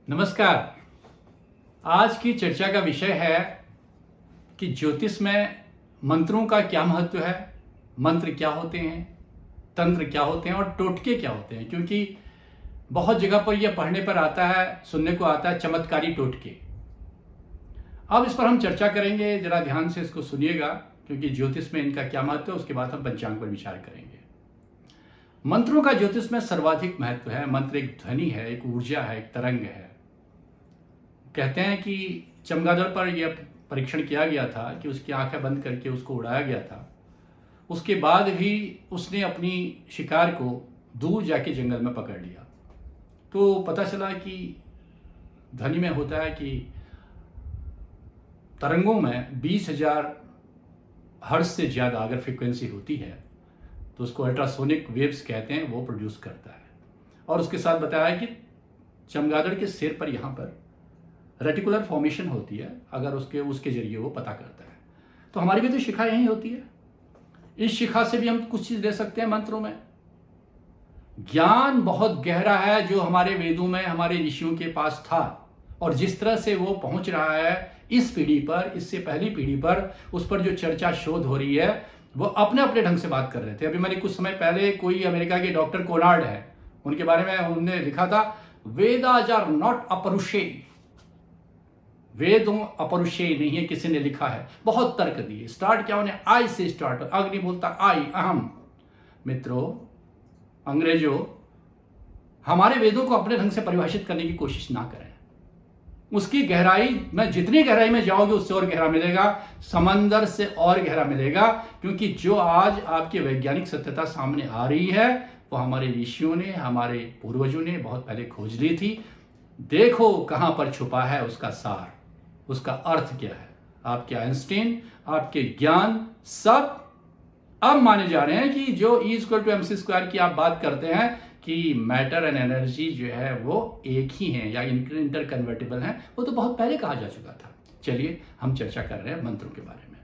नमस्कार। आज की चर्चा का विषय है कि ज्योतिष में मंत्रों का क्या महत्व है, मंत्र क्या होते हैं, तंत्र क्या होते हैं और टोटके क्या होते हैं। क्योंकि बहुत जगह पर यह पढ़ने पर आता है, सुनने को आता है चमत्कारी टोटके। अब इस पर हम चर्चा करेंगे, जरा ध्यान से इसको सुनिएगा, क्योंकि ज्योतिष में इनका क्या महत्व है, उसके बाद हम पंचांग पर विचार करेंगे। मंत्रों का ज्योतिष में सर्वाधिक महत्व है। मंत्र एक ध्वनि है, एक ऊर्जा है, एक तरंग है। कहते हैं कि चमगादड़ पर यह परीक्षण किया गया था कि उसकी आंखें बंद करके उसको उड़ाया गया था। उसके बाद भी उसने अपनी शिकार को दूर जाके जंगल में पकड़ लिया। तो पता चला कि ध्वनि में होता है कि तरंगों में 20,000 हर्ट्ज से ज़्यादा अगर फ्रीक्वेंसी होती है तो उसको अल्ट्रासोनिक वेव्स कहते हैं, वो प्रोड्यूस करता है। और उसके साथ बताया कि चमगादड़ के सिर पर यहाँ पर रेटिकुलर फॉर्मेशन होती है, अगर उसके जरिए वो पता करता है। तो हमारी भी तो शिखा यही होती है। इस शिखा से भी हम कुछ चीज ले सकते हैं। मंत्रों में ज्ञान बहुत गहरा है जो हमारे वेदों में हमारे ऋषियों के पास था, और जिस तरह से वो पहुंच रहा है इस पीढ़ी पर, इससे पहली पीढ़ी पर, उस पर जो चर्चा शोध हो रही है, वो अपने अपने ढंग से बात कर रहे थे। अभी मैंने कुछ समय पहले, कोई अमेरिका के डॉक्टर कोनार्ड है, उनके बारे में उन्होंने लिखा था, वेदाज आर नॉट अपरुषे, वेदों अपरुषेय नहीं है, किसी ने लिखा है। बहुत तर्क दिए। स्टार्ट क्या उन्हें आई से स्टार्ट, अग्नि बोलता आई, अहम। मित्रों, अंग्रेजों, हमारे वेदों को अपने ढंग से परिभाषित करने की कोशिश ना करें। उसकी गहराई में, जितनी गहराई में जाओगे उससे और गहरा मिलेगा, समंदर से और गहरा मिलेगा। क्योंकि जो आज आपकी वैज्ञानिक सत्यता सामने आ रही है वो हमारे ऋषियों ने, हमारे पूर्वजों ने बहुत पहले खोज ली थी। देखो कहां पर छुपा है उसका सार, उसका अर्थ क्या है। आपके आइंस्टीन, आपके ज्ञान सब अब माने जा रहे हैं कि जो E=mc² की आप बात करते हैं कि मैटर एंड एनर्जी जो है वो एक ही हैं या इंटर कन्वर्टेबल हैं, वो तो बहुत पहले कहा जा चुका था। चलिए हम चर्चा कर रहे हैं मंत्रों के बारे में।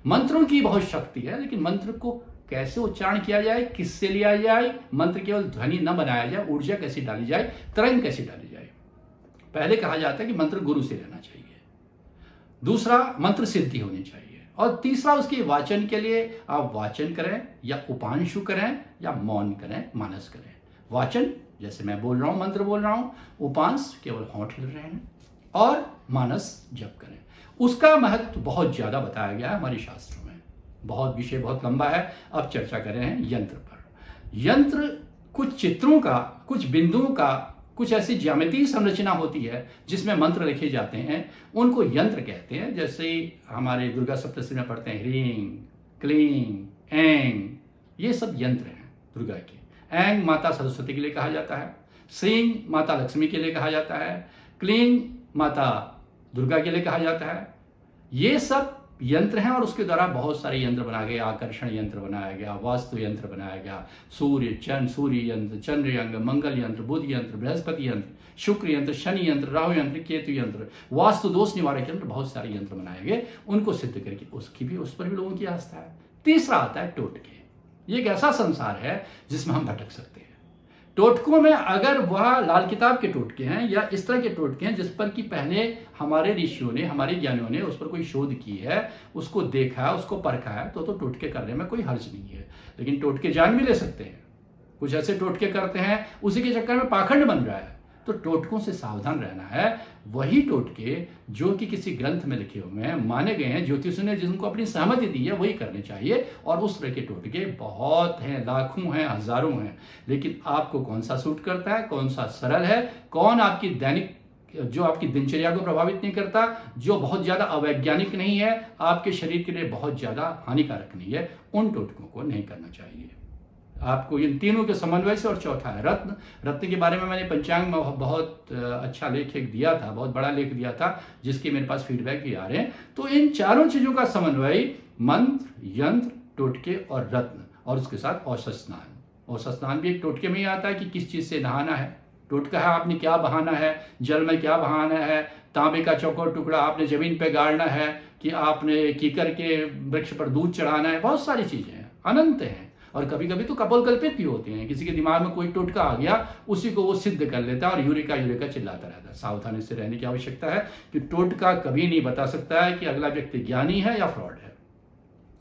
मंत्रों की बहुत शक्ति है, लेकिन मंत्र को कैसे उच्चारण किया जाए, किससे लिया जाए, मंत्र केवल ध्वनि न बनाया जाए, ऊर्जा कैसे डाली जाए, तरंग कैसे डाली जाए। पहले कहा जाता है कि मंत्र गुरु से लेना चाहिए, दूसरा मंत्र सिद्धि होनी चाहिए, और तीसरा उसके वाचन के लिए आप वाचन करें या उपांशु करें या मौन करें, मानस करें। वाचन जैसे मैं बोल रहा हूं, मंत्र बोल रहा हूं, उपांश केवल होंठ हिल रहे हैं, और मानस जप करें। उसका महत्व बहुत ज्यादा बताया गया है हमारे शास्त्रों में। बहुत विषय बहुत लंबा है, अब चर्चा कर रहे हैं यंत्र पर। यंत्र कुछ चित्रों का, कुछ बिंदुओं का, कुछ ऐसी ज्यामितीय संरचना होती है जिसमें मंत्र लिखे जाते हैं, उनको यंत्र कहते हैं। जैसे हमारे दुर्गा सप्तशती में पढ़ते हैं ह्रीं, क्लीं, ऐं, ये सब यंत्र हैं दुर्गा के। ऐं माता सरस्वती के लिए कहा जाता है, श्रीं माता लक्ष्मी के लिए कहा जाता है, क्लीं माता दुर्गा के लिए कहा जाता है। ये सब यंत्र हैं, और उसके द्वारा बहुत सारे यंत्र बनाए गए। आकर्षण यंत्र बनाया गया, वास्तु यंत्र बनाया गया, सूर्य यंत्र, चंद्र यंत्र, मंगल यंत्र, बुध यंत्र, बृहस्पति यंत्र, शुक्र यंत्र, शनि यंत्र, राहु यंत्र, केतु यंत्र, वास्तु दोष निवारक यंत्र, बहुत सारे यंत्र बनाए गए। उनको सिद्ध करके उस पर भी लोगों की आस्था है। तीसरा आता है टोटके। ये एक ऐसा संसार है जिसमें हम भटक सकते हैं। टोटकों में अगर वह लाल किताब के टोटके हैं या इस तरह के टोटके हैं जिस पर कि पहले हमारे ऋषियों ने, हमारे ज्ञानियों ने उस पर कोई शोध की है, उसको देखा है, उसको परखा है, तो टोटके करने में कोई हर्ज नहीं है। लेकिन टोटके जान भी ले सकते हैं। कुछ ऐसे टोटके करते हैं, उसी के चक्कर में पाखंड बन रहा है। तो टोटकों से सावधान रहना है। वही टोटके जो कि किसी ग्रंथ में लिखे हुए हैं, माने गए हैं, ज्योतिषियों ने जिनको अपनी सहमति दी है, वही करने चाहिए। और उस तरह के टोटके बहुत हैं, लाखों हैं, हजारों हैं। लेकिन आपको कौन सा सूट करता है, कौन सा सरल है, कौन आपकी दैनिक, जो आपकी दिनचर्या को प्रभावित नहीं करता, जो बहुत ज्यादा अवैज्ञानिक नहीं है, आपके शरीर के लिए बहुत ज्यादा हानिकारक नहीं है, उन टोटकों को नहीं करना चाहिए। आपको इन तीनों के समन्वय से। और चौथा है रत्न। रत्न के बारे में मैंने पंचांग में बहुत अच्छा लेख एक दिया था, बहुत बड़ा लेख दिया था, जिसके मेरे पास फीडबैक भी आ रहे हैं। तो इन चारों चीजों का समन्वय मंत्र, यंत्र, टोटके और रत्न, और उसके साथ औषध स्नान। औषध स्नान भी एक टोटके में ही आता है कि किस चीज से नहाना है। टोटका है आपने क्या बहाना है, जल में क्या बहाना है, तांबे का चौकोर टुकड़ा आपने जमीन पे गाड़ना है, कि आपने कीकर के वृक्ष पर दूध चढ़ाना है। बहुत सारी चीजें हैं, अनंत हैं। और कभी कभी तो कपोलकल्पित भी होते हैं। किसी के दिमाग में कोई टोटका आ गया, उसी को वो सिद्ध कर लेता है और यूरेका यूरेका चिल्लाता रहता है। सावधानी से रहने की आवश्यकता है कि टोटका कभी नहीं बता सकता है कि अगला व्यक्ति ज्ञानी है या फ्रॉड है।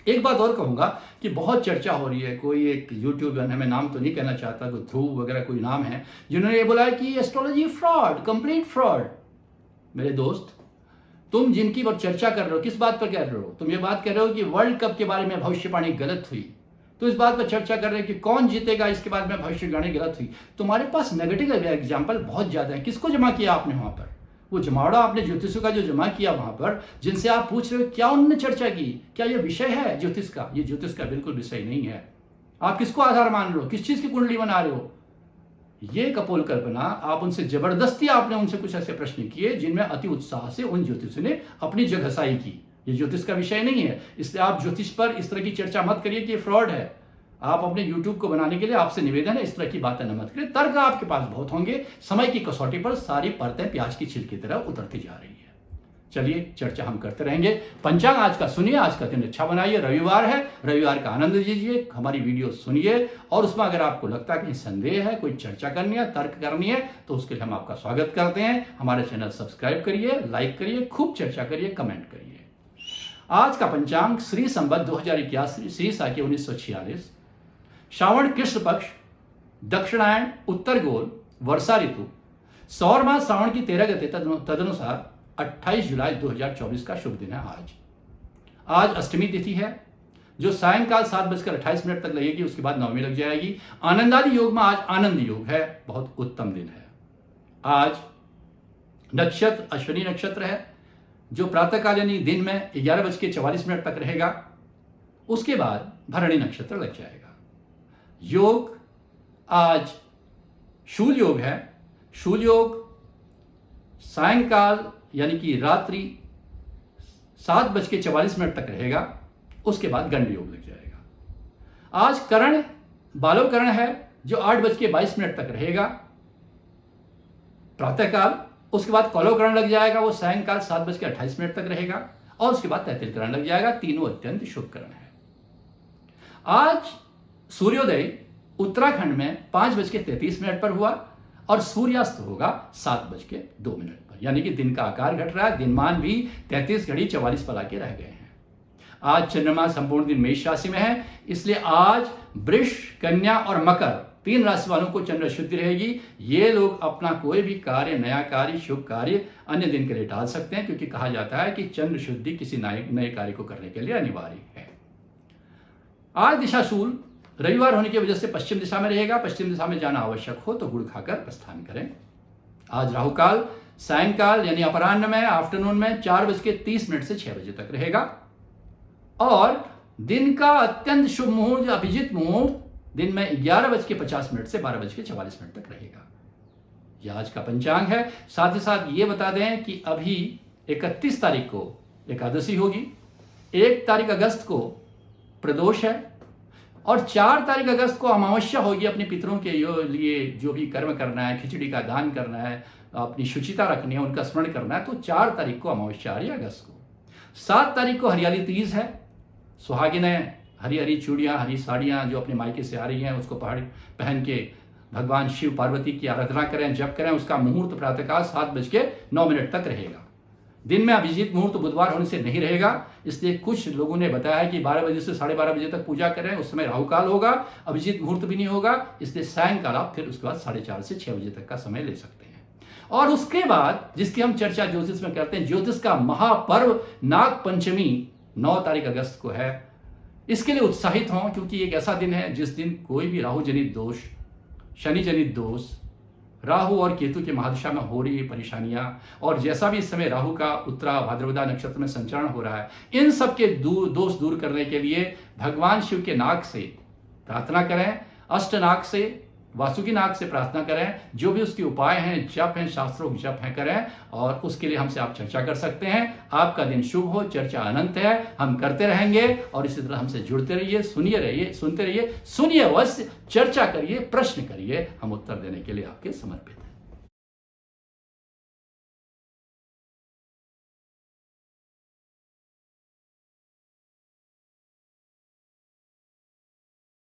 एक बात और कहूंगा कि बहुत चर्चा हो रही है, कोई एक यूट्यूबर है, मैं नाम तो नहीं कहना चाहता, कोई ध्रुव वगैरह कोई नाम है, जिन्होंने ये बोला है कि एस्ट्रोलॉजी फ्रॉड, कंप्लीट फ्रॉड। मेरे दोस्त, तुम जिनकी चर्चा कर रहे हो, किस बात पर कर रहे हो? तुम ये बात कर रहे हो कि वर्ल्ड कप के बारे में भविष्यवाणी गलत हुई, तो इस बात पर चर्चा कर रहे हैं कि कौन जीतेगा, इसके बाद में भविष्यवाणी गलत हुई। तुम्हारे पास नेगेटिव एग्जाम्पल बहुत ज्यादा है। किसको जमा किया आपने वहां पर? वो जमावड़ा आपने ज्योतिषों का जो जमा किया वहां पर, जिनसे आप पूछ रहे हो क्या उन्होंने चर्चा की, क्या ये विषय है ज्योतिष का? ये ज्योतिष का बिल्कुल विषय नहीं है। आप किसको आधार मान रहे हो? किस चीज की कुंडली बना रहे हो? ये कपोल कल्पना, आप उनसे जबरदस्ती आपने उनसे कुछ ऐसे प्रश्न किए जिनमें अति उत्साह से उन ज्योतिषों ने अपनी जगहसाई की। ये ज्योतिष का विषय नहीं है, इसलिए आप ज्योतिष पर इस तरह की चर्चा मत करिए कि फ्रॉड है। आप अपने YouTube को बनाने के लिए आपसे निवेदन है, इस तरह की बातें न मत करें। तर्क आपके पास बहुत होंगे, समय की कसौटी पर सारी परतें प्याज की छील की तरह उतरती जा रही है। चलिए, चर्चा हम करते रहेंगे। पंचांग आज का सुनिए, आज का दिन अच्छा बनाइए। रविवार है, रविवार का आनंद लीजिए, हमारी वीडियो सुनिए और उसमें अगर आपको लगता है कहीं संदेह है, कोई चर्चा करनी है, तर्क करनी है, तो उसके लिए हम आपका स्वागत करते हैं। हमारे चैनल सब्सक्राइब करिए, लाइक करिए, खूब चर्चा करिए, कमेंट करिए। आज का पंचांग श्री संवत 2081, श्री साके 1946, श्रावण कृष्ण पक्ष, दक्षिणायन, उत्तर गोल, वर्षा ऋतु, सौर मास श्रावण की 13 गते, तदनुसार 28 जुलाई 2024 का शुभ दिन है। आज अष्टमी तिथि है जो सायंकाल 7:28 तक लगेगी, उसके बाद नवमी लग जाएगी। आनंदादि योग में आज आनंद योग है, बहुत उत्तम दिन है। आज नक्षत्र अश्विनी नक्षत्र है जो प्रातःकाल यानी दिन में 11:44 तक रहेगा, उसके बाद भरणी नक्षत्र लग जाएगा। योग आज शूल योग है। शूल योग सायंकाल यानी कि रात्रि 7:44 तक रहेगा, उसके बाद गंड योग लग जाएगा। आज करण बालो करण है जो 8:22 तक रहेगा प्रातःकाल, उसके बाद कौलो करण लग जाएगा, वो सायंकाल 7:28 तक रहेगा और उसके बाद तैतिल करण लग जाएगा। तीनों अत्यंत शुभ करण है। आज सूर्योदय उत्तराखंड में 5:33 पर हुआ और सूर्यास्त होगा 7:02 पर, यानी कि दिन का आकार घट रहा है, दिनमान भी 33 घड़ी 44 पर आके रह गए हैं। आज चंद्रमा संपूर्ण दिन मेष राशि में है, इसलिए आज वृष, कन्या और मकर 3 राशि वालों को चंद्र शुद्धि रहेगी। ये लोग अपना कोई भी कार्य, नया कार्य, शुभ कार्य अन्य दिन के लिए टाल सकते हैं, क्योंकि कहा जाता है कि चंद्र शुद्धि किसी नए कार्य को करने के लिए अनिवार्य है। आज दिशाशूल रविवार होने की वजह से पश्चिम दिशा में रहेगा। पश्चिम दिशा में जाना आवश्यक हो तो गुड़ खाकर प्रस्थान करें। आज राहुकाल सायंकाल यानी अपराह्न में, आफ्टरनून में 4:30 से 6 बजे तक रहेगा और दिन का अत्यंत शुभ मुहूर्त, अभिजीत मुहूर्त दिन में 11:50 से 12:44 तक रहेगा। यह आज का पंचांग है। साथ ही साथ ये बता दें कि अभी 31 तारीख को एकादशी होगी, 1 तारीख अगस्त को प्रदोष है और 4 तारीख अगस्त को अमावस्या होगी। अपने पितरों के लिए जो भी कर्म करना है, खिचड़ी का दान करना है, अपनी शुचिता रखनी है, उनका स्मरण करना है, तो 4 तारीख को अमावस्या आ रही है अगस्त को। 7 तारीख को हरियाली तीज है। सुहागिनें हरी हरी चूड़ियाँ, हरी साड़ियाँ जो अपने मायके से आ रही हैं उसको पहन के भगवान शिव पार्वती की आराधना करें, जप करें। उसका मुहूर्त प्रातःकाल 7:09 तक रहेगा। दिन में अभिजीत मुहूर्त बुधवार होने से नहीं रहेगा, इसलिए कुछ लोगों ने बताया कि 12 बजे से 12:30 बजे तक पूजा करें, उस समय राहुकाल होगा, अभिजीत मुहूर्त भी नहीं होगा, इसलिए सायंकाल आप फिर उसके बाद 4:30 से 6 बजे तक का समय ले सकते हैं। और उसके बाद जिसकी हम चर्चा ज्योतिष में करते हैं, ज्योतिष का महापर्व नाग पंचमी 9 तारीख अगस्त को है। इसके लिए उत्साहित हों, क्योंकि एक ऐसा दिन है जिस दिन कोई भी राहु जनित दोष, शनि जनित दोष, राहु और केतु के महादशा में हो रही परेशानियां और जैसा भी इस समय राहु का उत्तरा भाद्रपदा नक्षत्र में संचरण हो रहा है, इन सब के दोष दूर करने के लिए भगवान शिव के नाग से प्रार्थना करें, अष्ट नाग से, वासुकी नाग से प्रार्थना करें। जो भी उसके उपाय हैं, जप हैं, शास्त्रों जप हैं, करें और उसके लिए हमसे आप चर्चा कर सकते हैं। आपका दिन शुभ हो, चर्चा अनंत है, हम करते रहेंगे और इसी तरह हमसे जुड़ते रहिए, सुनते रहिए, सुनिए अवश्य, चर्चा करिए, प्रश्न करिए, हम उत्तर देने के लिए आपके समर्पित हैं।